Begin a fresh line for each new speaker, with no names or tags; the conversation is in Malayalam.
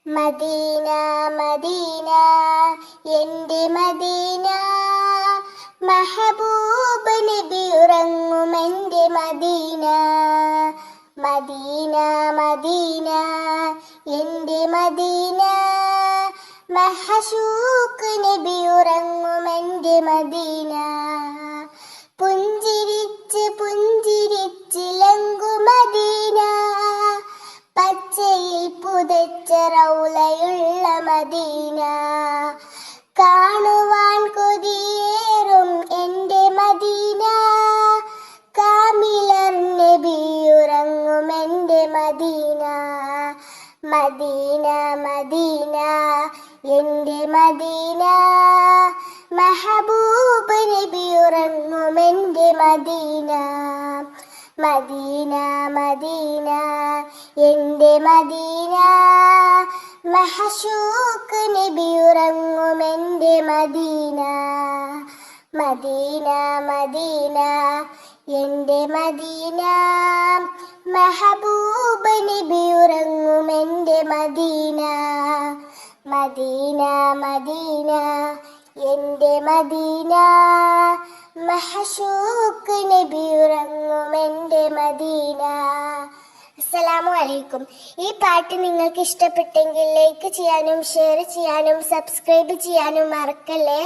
മദീന മദീന എൻ്റെ മദീന, മെഹബൂബ് നബി ഉറങ്ങും എൻ്റെ മദീന. മദീന മദീന എൻ്റെ മദീന, മഹശൂഖ് നബി ഉറങ്ങും എൻ്റെ മദീന. പുഞ്ചിരിച്ച് പുഞ്ചിരിച്ച് ലങ്കു മദീന, പച്ചയിൽ പുതച്ച റൗളയുള്ള മദീന. കാണുവാൻ കൊതിയേറും എൻ്റെ മദീന, കാമിലർ നബി ഉറങ്ങും എൻ്റെ മദീന. മദീന മദീന എൻ്റെ മദീന, മെഹബൂബ് നബി ഉറങ്ങും എൻ്റെ മദീന. മദീന മദീന എൻ്റെ മദീന, മഹശൂഖ് നബി ഉറങ്ങും എൻ്റെ മദീന. മദീന മദീന എൻ്റെ മദീന, മെഹബൂബ് നബി ഉറങ്ങും എൻ്റെ മദീന. മദീന മദീന എൻ്റെ മദീന, മഹശൂഖ് നബി ഉറങ്ങും എൻ്റെ മദീന. അസ്സലാമു അലൈക്കും. ഈ പാട്ട് നിങ്ങൾക്ക് ഇഷ്ടപ്പെട്ടെങ്കിൽ ലൈക്ക് ചെയ്യാനും ഷെയർ ചെയ്യാനും സബ്സ്ക്രൈബ് ചെയ്യാനും മറക്കല്ലേ.